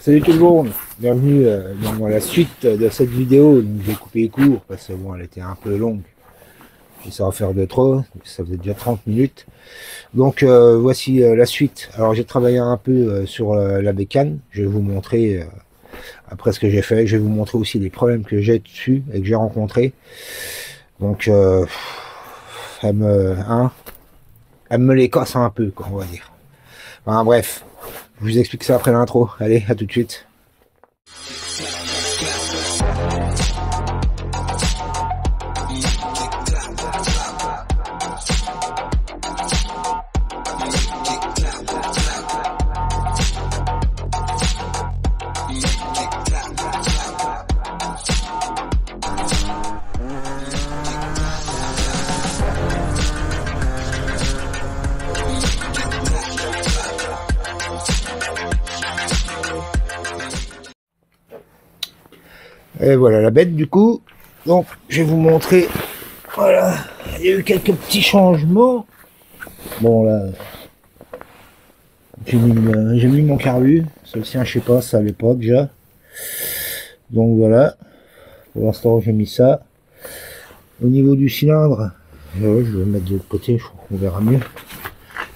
Salut tout le monde, bienvenue dans la suite de cette vidéo. Donc j'ai coupé court parce que bon, elle était un peu longue. Puis ça va faire de trop, ça faisait déjà 30 minutes. Donc voici la suite. Alors j'ai travaillé un peu sur la bécane. Je vais vous montrer après ce que j'ai fait. Je vais vous montrer aussi les problèmes que j'ai dessus et que j'ai rencontrés. Donc elle me les casse un peu, quoi, on va dire. Enfin bref, je vous explique ça après l'intro. Allez, à tout de suite. Et voilà la bête du coup. Donc je vais vous montrer. Voilà, il y a eu quelques petits changements. Bon là, j'ai mis mon carbu. Celle-ci, je sais pas, ça allait pas déjà. Donc voilà. Pour l'instant j'ai mis ça. Au niveau du cylindre, je vais le mettre de l'autre côté, je crois qu'on verra mieux.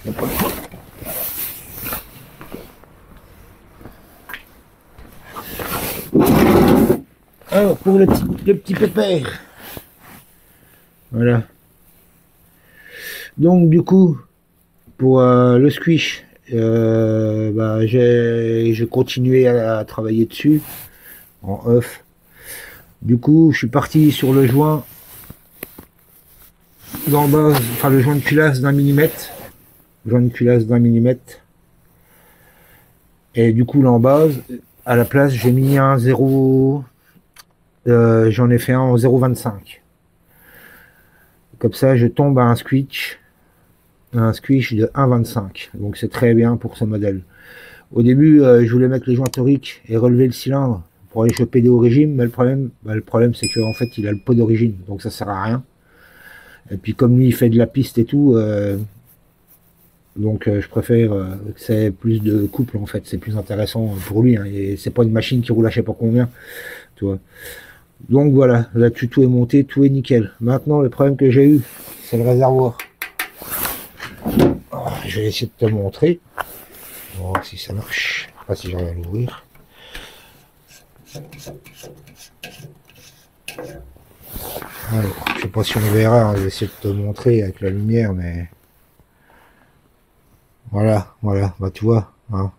Il n'y a pas de quoi. Alors pour le petit pépère. Voilà. Donc du coup, pour le squish, j'ai continué à travailler dessus en off. Du coup, je suis parti sur le joint d'en bas, enfin le joint de culasse d'1 millimètre. Et du coup, là en base, à la place, j'ai mis un 0. J'en ai fait un en 0,25. Comme ça, je tombe à un squish de 1,25. Donc c'est très bien pour ce modèle. Au début, je voulais mettre les joints toriques et relever le cylindre pour aller choper des hauts régimes, mais le problème c'est qu'en fait, il a le pot d'origine, donc ça sert à rien. Et puis comme lui, il fait de la piste et tout, donc je préfère que c'est plus de couple en fait, c'est plus intéressant pour lui. Hein, et c'est pas une machine qui roule à je sais pas combien, tu vois. Donc voilà, là-dessus tout est monté, tout est nickel. Maintenant, le problème que j'ai eu, c'est le réservoir. Alors, je vais essayer de te montrer. On va voir si ça marche. Je sais pas si j'arrive à l'ouvrir. Alors, je sais pas si on verra, hein, je vais essayer de te montrer avec la lumière, mais... Voilà, bah tu vois, hein.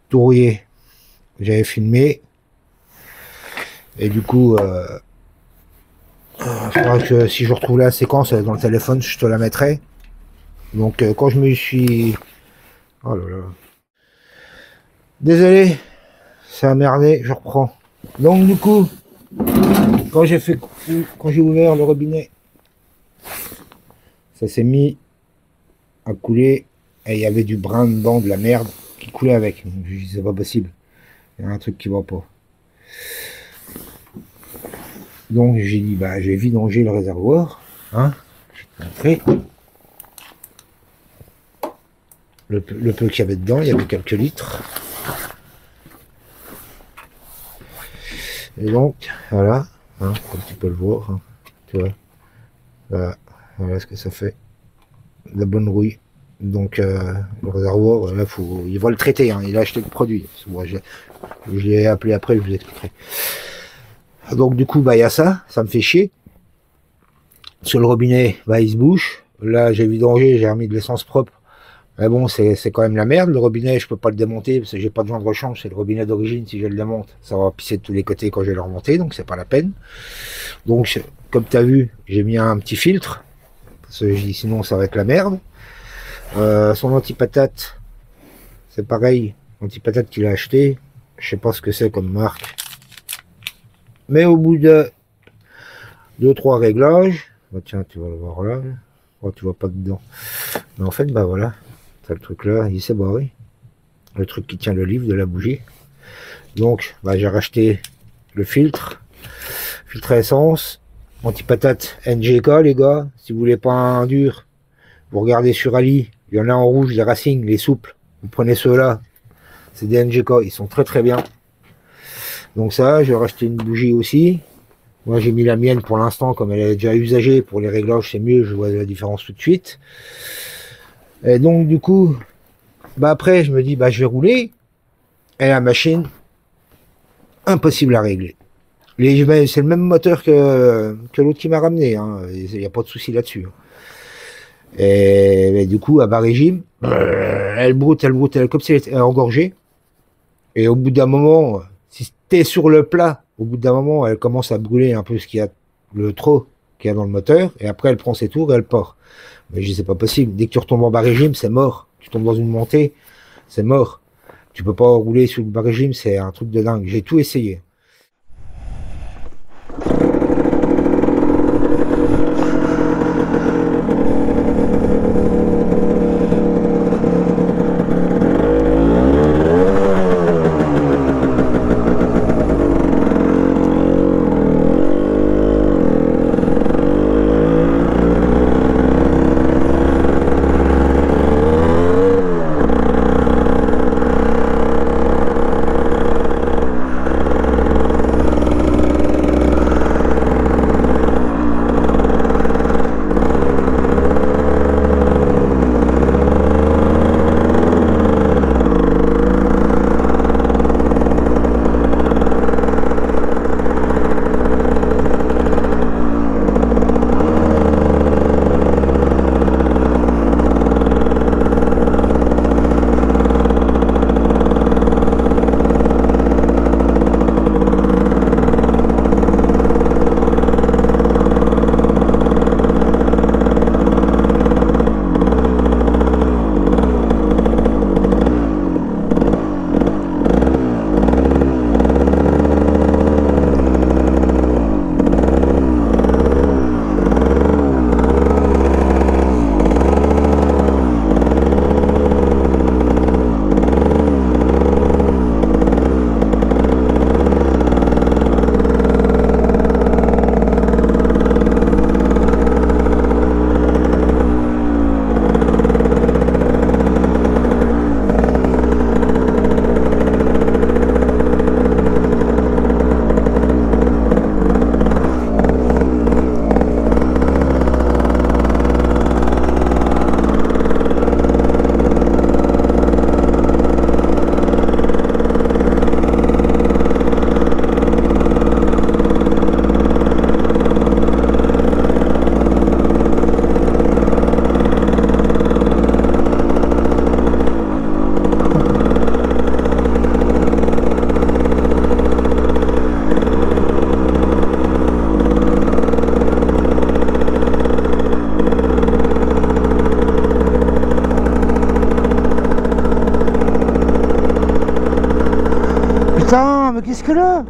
Tout rouillé. J'avais filmé. Et du coup, je crois que si je retrouve la séquence dans le téléphone, je te la mettrai. Donc quand je me suis... Oh là là. Désolé, ça a merdé, je reprends. Donc du coup, quand j'ai ouvert le robinet, ça s'est mis à couler et il y avait du brin dedans, de la merde qui coulait avec. Donc, je dis c'est pas possible, il y a un truc qui va pas. Donc j'ai dit bah je vais vidanger le réservoir, hein. Je vais te montrer le peu qu'il y avait dedans, il y avait quelques litres. Et donc voilà, hein, comme tu peux le voir, hein, tu vois, voilà ce que ça fait, de la bonne rouille. Donc le réservoir, là il va le traiter, hein, il a acheté le produit. Moi, je l'ai appelé après, je vous expliquerai. Donc du coup bah il y a ça me fait chier. Sur le robinet, bah il se bouche. Là j'ai vidangé, j'ai remis de l'essence propre. Mais bon, c'est quand même la merde. Le robinet, je peux pas le démonter parce que j'ai pas de joint de rechange. C'est le robinet d'origine. Si je le démonte, ça va pisser de tous les côtés quand je vais le remonter. Donc, c'est pas la peine. Donc, comme tu as vu, j'ai mis un petit filtre. Parce que je dis sinon, ça va être la merde. Son anti-patate, c'est pareil. Anti-patate qu'il a acheté. Je sais pas ce que c'est comme marque. Mais au bout de 2-3 réglages, bah tiens, tu vas le voir là. Oh, tu vois pas dedans. Mais en fait, bah voilà. Le truc là, il s'est barré. Le truc qui tient le livre de la bougie. Donc, bah, j'ai racheté le filtre à essence, anti-patate NGK, les gars. Si vous voulez pas un dur, vous regardez sur Ali. Il y en a en rouge, les Racing, les souples. Vous prenez ceux-là. C'est des NGK, ils sont très très bien. Donc ça, je vais racheter une bougie aussi. Moi j'ai mis la mienne pour l'instant, comme elle est déjà usagée, pour les réglages c'est mieux, je vois la différence tout de suite. Et donc du coup, bah après je me dis, bah je vais rouler, et la machine, impossible à régler. C'est le même moteur que l'autre qui m'a ramené, hein. Il n'y a pas de souci là-dessus. Et du coup, à bas régime, elle broute, comme si elle était engorgée. Et au bout d'un moment, si t'es sur le plat, au bout d'un moment, elle commence à brûler un peu ce qu'il y a, le trop qu'il y a dans le moteur. Et après, elle prend ses tours et elle part. Mais je dis, c'est pas possible. Dès que tu retombes en bas régime, c'est mort. Tu tombes dans une montée, c'est mort. Tu peux pas rouler sur le bas régime, c'est un truc de dingue. J'ai tout essayé. Putain, mais qu'est-ce que là?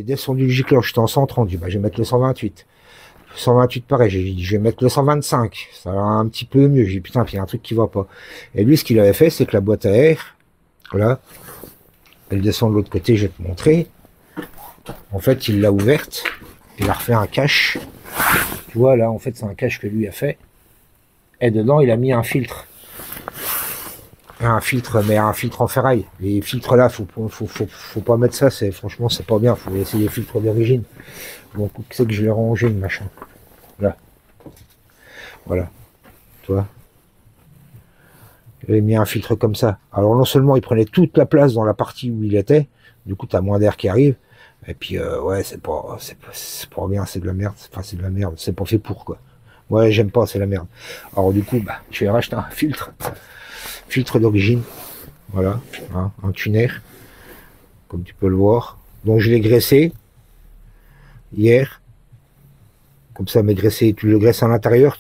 j'ai descendu le gicleur, j'étais en 130, je vais mettre le 128. 128 pareil, j'ai dit je vais mettre le 125, ça va un petit peu mieux. J'ai dit putain, puis il y a un truc qui va pas. Et lui, ce qu'il avait fait, c'est que la boîte à air, voilà, elle descend de l'autre côté, je vais te montrer. En fait, il l'a ouverte, il a refait un cache. Tu vois, là, en fait, c'est un cache que lui a fait. Et dedans, il a mis un filtre. Un filtre, mais un filtre en ferraille. Les filtres là, faut pas mettre ça, franchement, c'est pas bien, faut laisser les filtres d'origine. Donc, c'est que je l'ai rangé, le machin. Là. Voilà. Tu vois. Il avait mis un filtre comme ça. Alors, non seulement il prenait toute la place dans la partie où il était, du coup, tu as moins d'air qui arrive. Et puis, ouais, c'est pas bien, c'est de la merde. Enfin, c'est de la merde, c'est pas fait pour, quoi. Ouais, j'aime pas, c'est la merde. Alors, du coup, bah, je vais racheter un filtre. Filtre d'origine. Voilà. Hein, un tuner. Comme tu peux le voir. Donc, je l'ai graissé. Hier. Comme ça, mais graissé, tu le graisses à l'intérieur.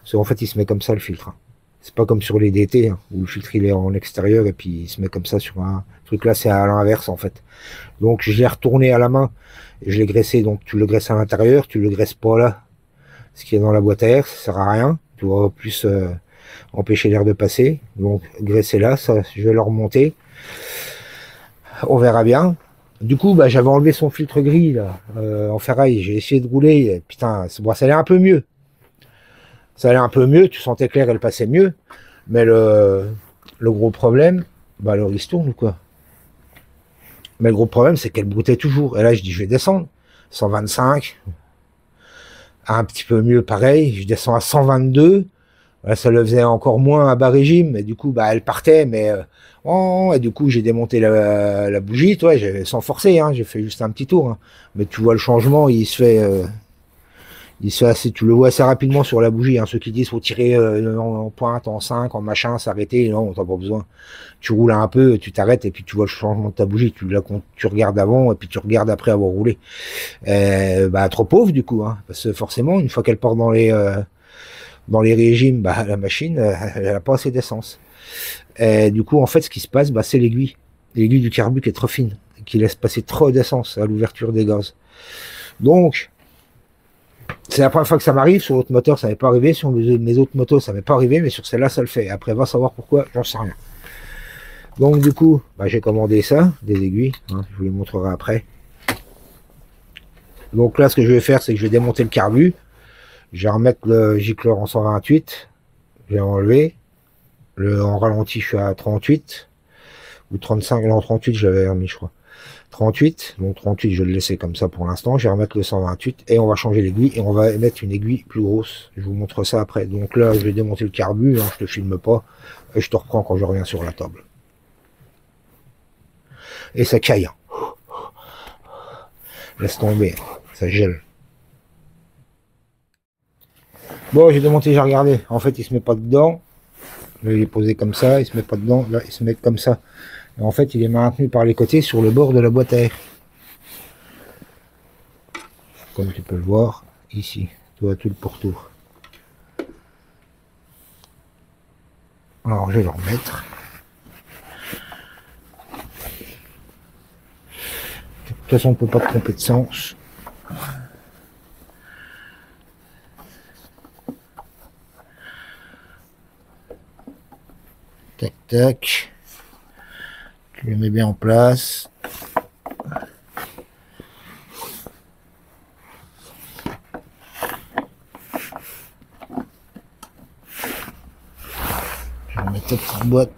Parce qu'en fait, il se met comme ça, le filtre. C'est pas comme sur les DT, hein, où le filtre, il est en extérieur, et puis il se met comme ça sur un truc là, c'est à l'inverse, en fait. Donc, je l'ai retourné à la main, et je l'ai graissé. Donc, tu le graisses à l'intérieur, tu le graisses pas là. Ce qui est dans la boîte à air, ça sert à rien. Tu vas plus empêcher l'air de passer. Donc, graisser là, ça, je vais le remonter. On verra bien. Du coup, bah, j'avais enlevé son filtre gris, là, en ferraille. J'ai essayé de rouler. Et, putain, bon, ça allait un peu mieux. Ça allait un peu mieux. Tu sentais que l'air, elle passait mieux. Mais le gros problème, bah, alors il se tourne ou quoi? Mais le gros problème, c'est qu'elle broutait toujours. Et là, je dis, je vais descendre. 125. Un petit peu mieux, pareil. Je descends à 122. Là, ça le faisait encore moins à bas régime. Et du coup, bah, elle partait, mais... oh, et du coup, j'ai démonté la bougie, toi, sans forcer, hein, j'ai fait juste un petit tour. Hein. Mais tu vois le changement, il se fait assez, tu le vois assez rapidement sur la bougie. Hein. Ceux qui disent faut tirer en pointe, en 5, en machin, s'arrêter, non, t'as pas besoin. Tu roules un peu, tu t'arrêtes et puis tu vois le changement de ta bougie. Tu regardes avant et puis tu regardes après avoir roulé. Bah, trop pauvre du coup, hein, parce que forcément, une fois qu'elle part dans les régimes, bah, la machine, elle a pas assez d'essence. Et du coup, en fait, ce qui se passe, bah, c'est l'aiguille. L'aiguille du carbu qui est trop fine, qui laisse passer trop d'essence à l'ouverture des gaz. Donc, c'est la première fois que ça m'arrive. Sur l'autre moteur, ça m'est pas arrivé. Sur mes autres motos, ça m'est pas arrivé. Mais sur celle-là, ça le fait. Après, va savoir pourquoi, j'en sais rien. Donc, du coup, bah, j'ai commandé ça, des aiguilles. Hein, je vous les montrerai après. Donc là, ce que je vais faire, c'est que je vais démonter le carbu. Je vais remettre le gicleur en 128. Je vais enlever. En ralenti, je suis à 38. Ou 35. Non, 38, je l'avais remis, je crois. 38. Donc 38, je vais le laisser comme ça pour l'instant. Je vais remettre le 128. Et on va changer l'aiguille. Et on va mettre une aiguille plus grosse. Je vous montre ça après. Donc là, je vais démonter le carbu. Hein, je te filme pas. Et je te reprends quand je reviens sur la table. Et ça caille. Laisse tomber. Ça gèle. Bon, j'ai démonté, j'ai regardé. En fait, il se met pas dedans. Là, il est posé comme ça. Il se met pas dedans. Là, il se met comme ça. Et en fait, il est maintenu par les côtés sur le bord de la boîte à air. Comme tu peux le voir ici. Tu vois tout le pourtour. Alors, je vais le remettre. De toute façon, on ne peut pas tromper de sens. Tac, tac. Je le mets bien en place. Je vais mettre ta petite boîte.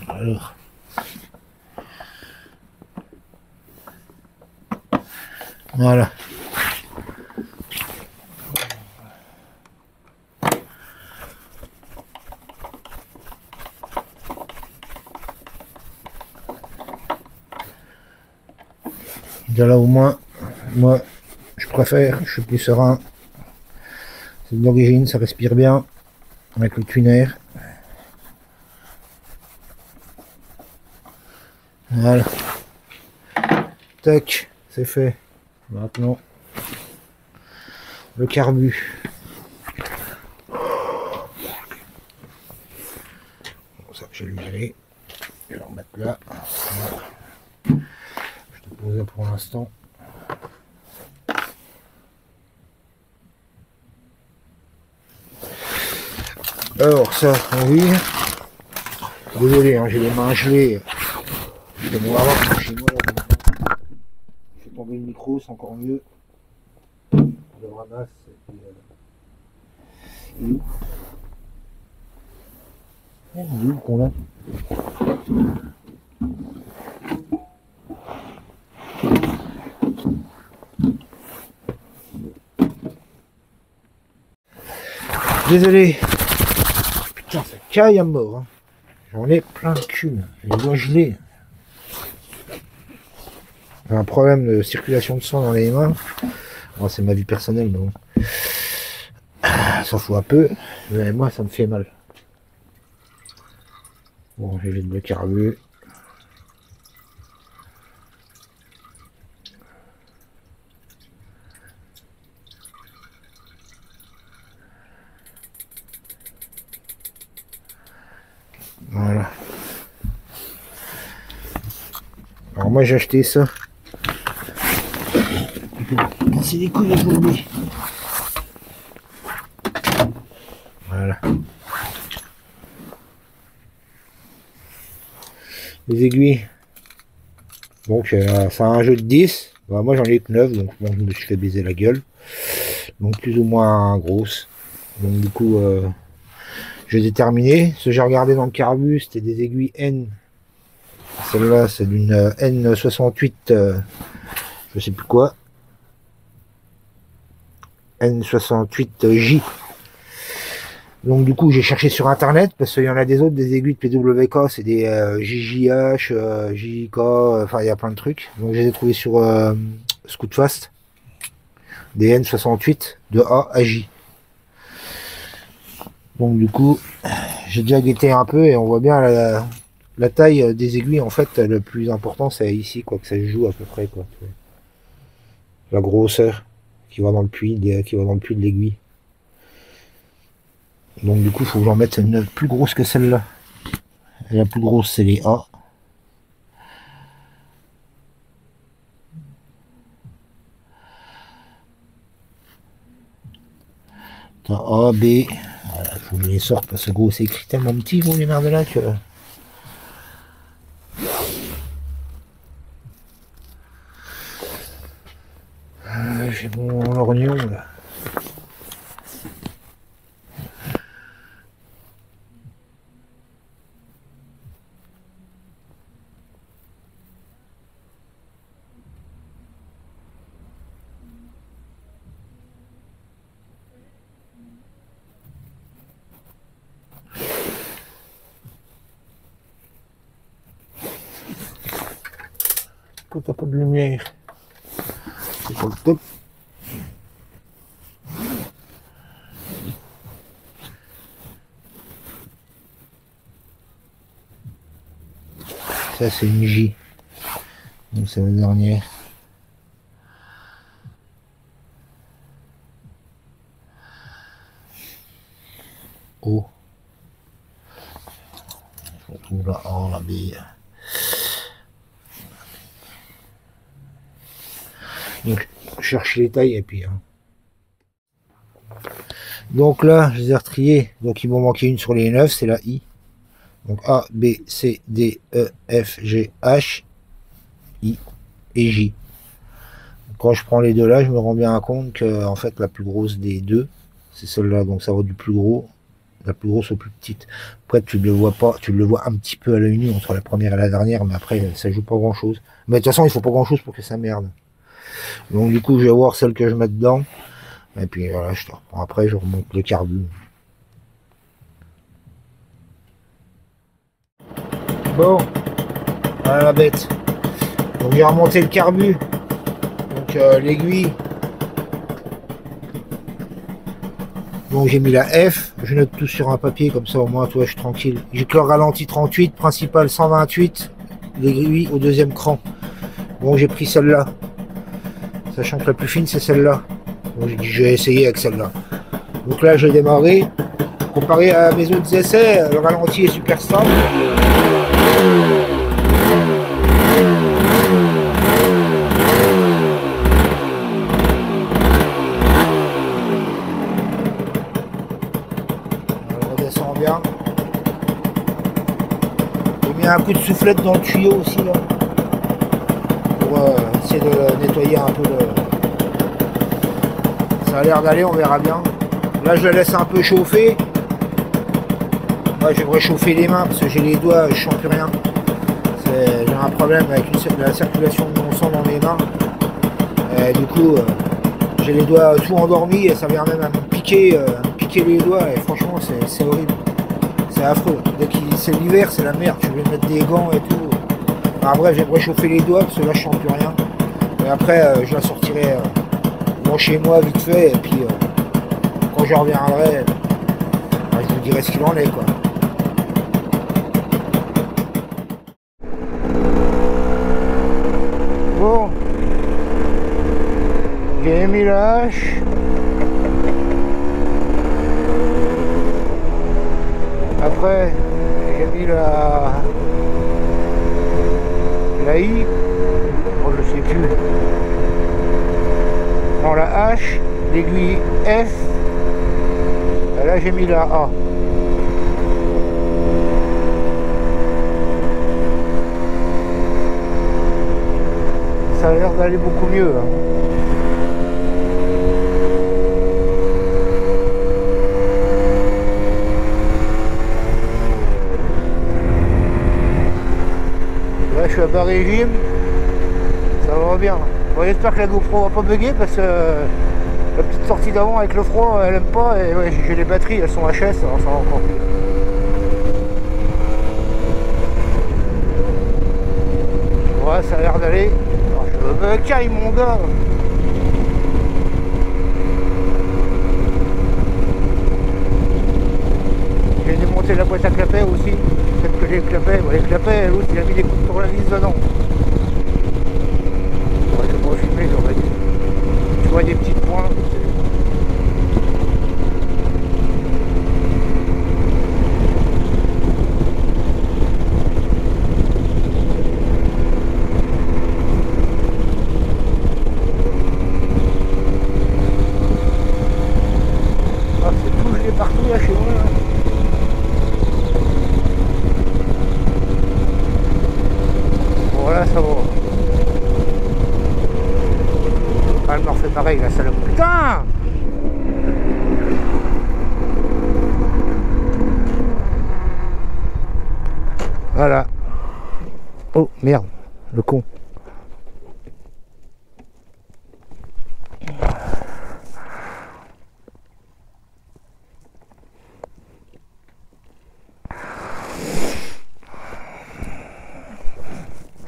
Alors. Voilà. Déjà là au moins, moi je préfère, je suis plus serein. C'est d'origine, ça respire bien avec le tuner. Voilà. Tac, c'est fait. Maintenant, le carbu. Bon, ça, je vais lui aller. Je vais le remettre là. Je pose pour l'instant. Alors ça, oui. Désolé, hein, j'ai les mains gelées. Je vais voir chez moi là. Je fais tomber le micro, c'est encore mieux. Je le ramasse. Et puis, il est où? Il est où le con là? Désolé. Putain, ça caille à mort. Hein. J'en ai plein le cul. Les doigts gelés. J'ai un problème de circulation de sang dans les mains. Bon, c'est ma vie personnelle, mais bon. Ça fout un peu. Mais moi, ça me fait mal. Bon, j'ai le carbu. Voilà. Alors moi j'ai acheté ça. C'est des couilles aujourd'hui. Voilà. Les aiguilles. Donc c'est un jeu de 10. Bah, moi j'en ai que 9, donc bon, je me suis fait baiser la gueule. Donc plus ou moins grosse. Donc du coup je les ai terminées. Ce que j'ai regardé dans le carbu, c'était des aiguilles N. Celle-là, c'est d'une N68, je sais plus quoi. N68J. Donc du coup, j'ai cherché sur internet parce qu'il y en a des autres, des aiguilles de PWK, c'est des JJH, JK, enfin il y a plein de trucs. Donc je les ai trouvés sur Scootfast, des N68 de A à J. Donc du coup, j'ai déjà guetté un peu et on voit bien la taille des aiguilles. En fait, le plus important c'est ici, quoi, que ça se joue à peu près, quoi. La grosseur qui va dans le puits, qui va dans le puits de l'aiguille. Donc du coup, il faut que j'en mette une plus grosse que celle-là. La plus grosse, c'est les A. A, B. Voilà, il faut que je les sorte parce que gros, c'est écrit tellement petit, gros, les merdes là, que... J'ai mon lorgnon, là. Quand t'as pas de lumière, c'est pas le top. Ça c'est une J. Donc c'est la dernière. O. Je retrouve la A, la B. Donc je cherche les tailles et puis. Hein. Donc là, je les ai retriés. Donc il m'en manquait une sur les 9, c'est la I. Donc A, B, C, D, E, F, G, H, I et J. Quand je prends les deux là, je me rends bien compte que en fait la plus grosse des deux, c'est celle-là. Donc ça va du plus gros, la plus grosse au plus petite. Après tu ne le vois pas, tu le vois un petit peu à l'œil nu entre la première et la dernière, mais après ça joue pas grand-chose. Mais de toute façon, il faut pas grand-chose pour que ça merde. Donc du coup, je vais voir celle que je mets dedans. Et puis voilà, je te reprends après, je remonte le carbu. Bon, voilà la bête. Donc j'ai remonté le carbu. Donc l'aiguille. Donc j'ai mis la F, je note tout sur un papier, comme ça au moins toi je suis tranquille. J'ai que le ralenti 38, principal 128, l'aiguille au deuxième cran. Bon, j'ai pris celle-là. Sachant que la plus fine c'est celle-là. Donc j'ai dit je vais essayer avec celle-là. Donc là je vais démarrer. Comparé à mes autres essais, le ralenti est super stable. coup de soufflette dans le tuyau aussi là. Pour essayer de nettoyer un peu le... Ça a l'air d'aller, on verra bien. Là je la laisse un peu chauffer. Moi je vais me réchauffer les mains parce que j'ai les doigts, je sens plus rien. J'ai un problème avec la circulation de mon sang dans mes mains. Et du coup j'ai les doigts tout endormis et ça vient même à me piquer les doigts et franchement c'est horrible. C'est affreux. Dès que c'est l'hiver, c'est la merde. Je vais mettre des gants et tout. Enfin, bref, je vais me réchauffer les doigts parce que là je sens plus rien. Et après je la sortirai chez moi vite fait et puis quand je reviendrai, je vous dirai ce qu'il en est quoi. Bon, j'ai mis la hache. Après, j'ai mis la I. Oh, je sais plus. Non, la H, l'aiguille F. Et là, j'ai mis la A. Ça a l'air d'aller beaucoup mieux. Hein. Là, je suis à bas régime. Ça va bien. Bon, j'espère que la GoPro va pas bugger parce que la petite sortie d'avant avec le froid, elle aime pas. Et ouais, j'ai les batteries, elles sont HS, alors ça va encore plus. Ouais, ça a l'air d'aller. Je me caille mon gars. J'ai démonté la boîte à clapets aussi. Peut-être que les clapets, l'autre il a mis des coups de tournevis dedans. Ouais, je vais filmer, j'aurais dit. Tu vois des petits points. Partout là chez moi là. Voilà, ça va. Ah, elle me refait pareil la salope. Putain! Voilà. Oh merde, le con.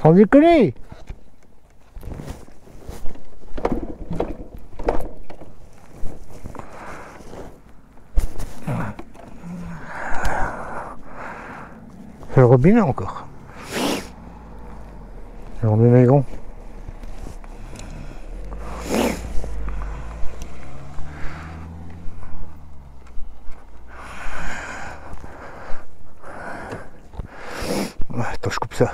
Sans déconner. C'est le robinet encore. Le robinet grand. Attends, je coupe ça.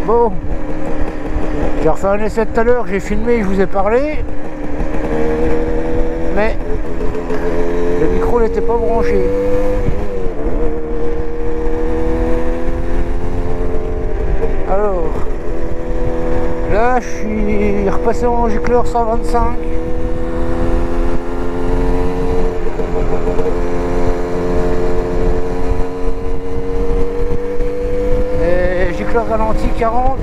Bon, j'ai refait un essai tout à l'heure, j'ai filmé, je vous ai parlé, mais Le micro n'était pas branché. Alors, là, je suis repassé en gicleur 125. Et gicleur ralenti 40.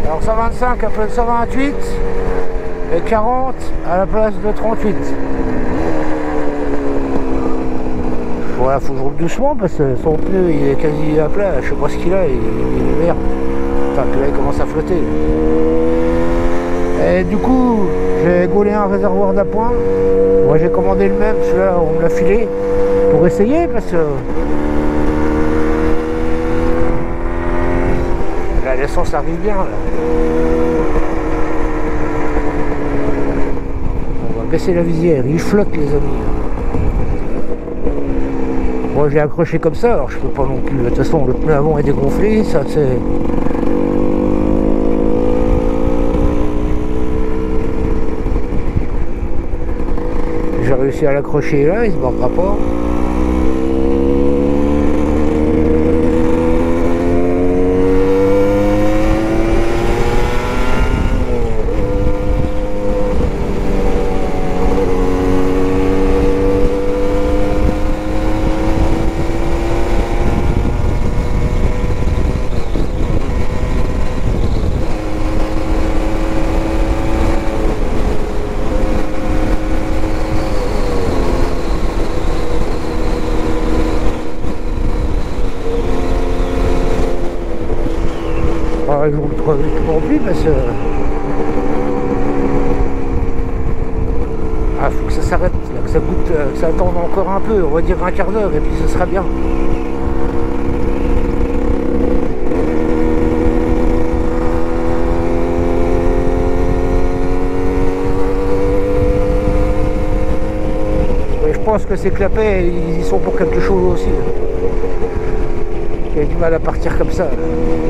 Alors 125 à la place de 128 et 40 à la place de 38. Voilà, faut que je roule doucement parce que son pneu il est quasi à plat, je sais pas ce qu'il a, il est merde. Enfin, puis là il commence à flotter. Et du coup, j'ai gaulé un réservoir d'appoint. Moi j'ai commandé le même, celui-là on me l'a filé pour essayer parce que là l'essence arrive bien là. On va baisser la visière, il flotte les amis. Moi je l'ai accroché comme ça, alors je peux pas non plus. De toute façon le pneu avant est dégonflé, ça c'est. J'ai réussi à l'accrocher là, il se barrera pas. Je roule trop vite non plus parce que faut que ça s'arrête, que ça goûte, que ça attende encore un peu, on va dire un quart d'heure et puis ce sera bien. Et je pense que ces clapets ils y sont pour quelque chose aussi. Il a du mal à partir comme ça.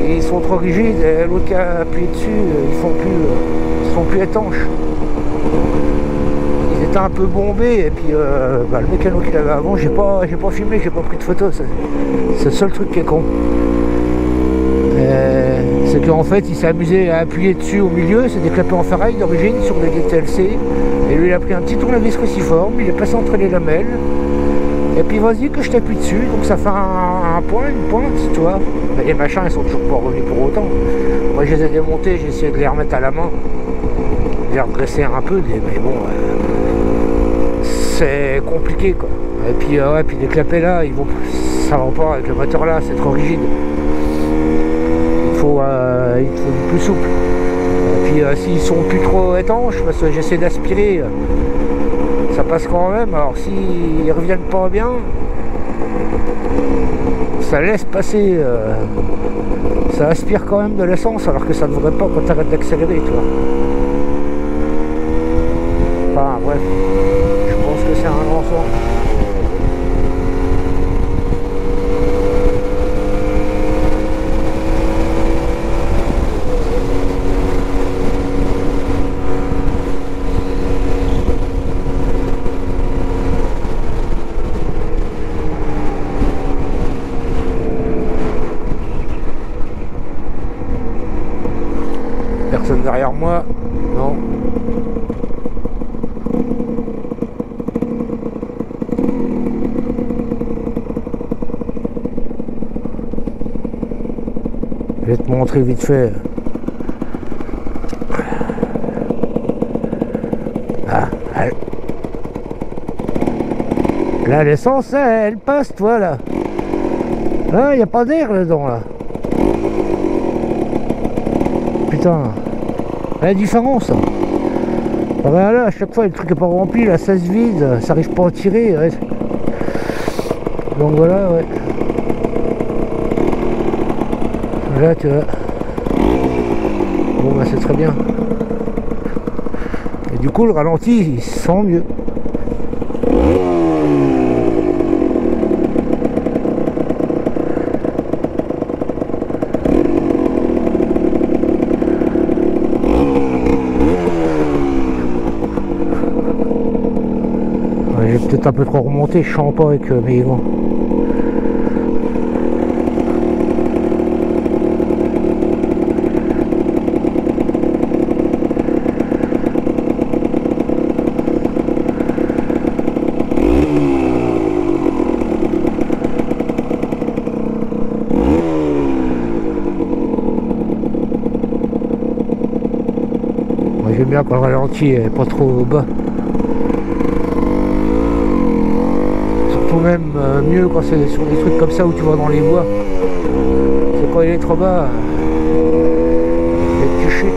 Et ils sont trop rigides, et l'autre qui a appuyé dessus, ils sont plus étanches. Ils étaient un peu bombés, et puis le mécano qu'il avait avant, j'ai pas filmé, j'ai pas pris de photos. C'est le seul truc qui est con. C'est qu'en fait, il s'est amusé à appuyer dessus au milieu, c'est des clapets en ferraille d'origine sur des DTLC. Et lui, il a pris un petit tournevis cruciforme, il est passé entre les lamelles. Et puis vas-y que je t'appuie dessus, donc ça fait un point, une pointe, tu vois. Mais les machins ils sont toujours pas revenus pour autant. Moi je les ai démontés, j'ai essayé de les remettre à la main, de les redresser un peu, mais bon, c'est compliqué quoi. Et puis ouais, puis les clapets là, ça va pas avec le moteur là, c'est trop rigide. Il faut du plus souple. Et puis s'ils sont plus trop étanches, parce que j'essaie d'aspirer. Ça passe quand même, alors s'ils reviennent pas bien, ça laisse passer, ça aspire quand même de l'essence alors que ça ne devrait pas quand tu arrêtes d'accélérer, toi. Enfin bref, je pense que c'est un grand son. Personne derrière moi, non. Je vais te montrer vite fait. Ah, là l'essence elle passe, toi là. Là il n'y a pas d'air dedans là. Putain. La différence. Ah ben là, à chaque fois le truc est pas rempli, là ça se vide, ça arrive pas à tirer. Ouais. Donc voilà, ouais. Là tu vois. Bon bah c'est très bien. Et du coup le ralenti il se sent mieux. peut-être un peu trop remonté, je sens pas avec mes gants. Moi j'aime bien quand le ralenti est pas trop bas. Même mieux quand c'est sur des trucs comme ça où tu vas dans les bois. C'est quand il est trop bas et que tu chutes.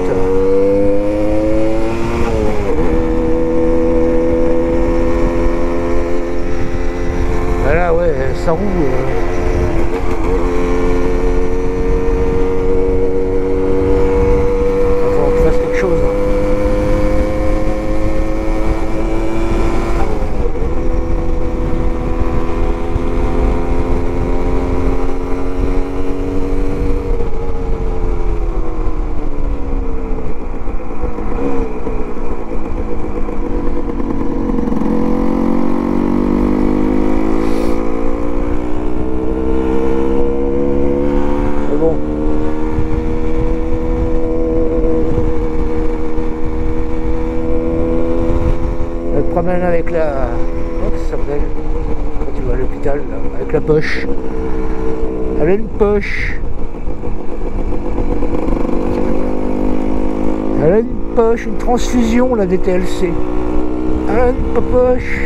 Voilà, ouais, ça roule. Il va falloir que je fasse quelque chose. Promène avec la... Comment ça s'appelle quand tu vas à l'hôpital, avec la poche. Elle a une poche. Elle a une poche, une transfusion, la DTLC. Elle a une poche.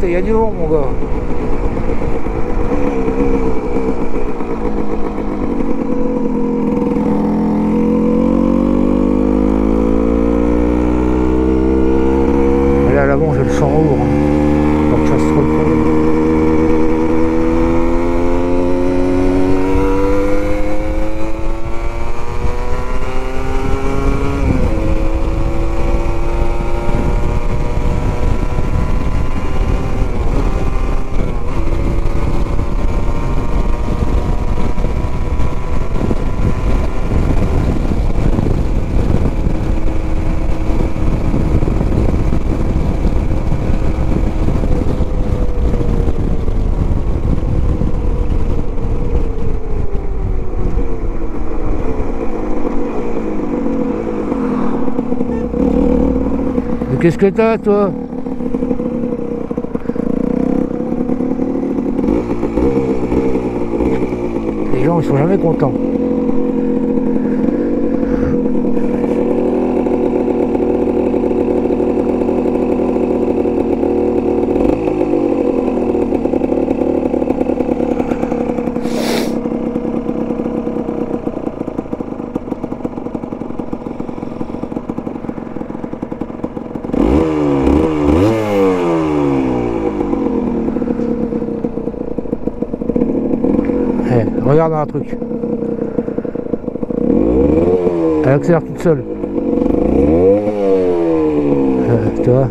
Il y a du vent, mon gars. Là, à l'avant, j'ai le sang lourd. Faut que je fasse trop le fond. Qu'est-ce que t'as, toi? gens ils sont jamais contents. Regarde un truc. Elle accélère toute seule. Tu vois.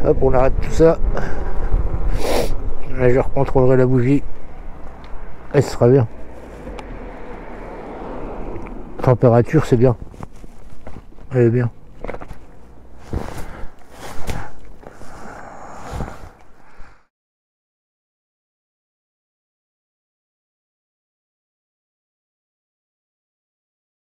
Hop, on arrête tout ça. Là, je recontrôlerai la bougie. Et ce sera bien. Température, c'est bien. Elle est bien.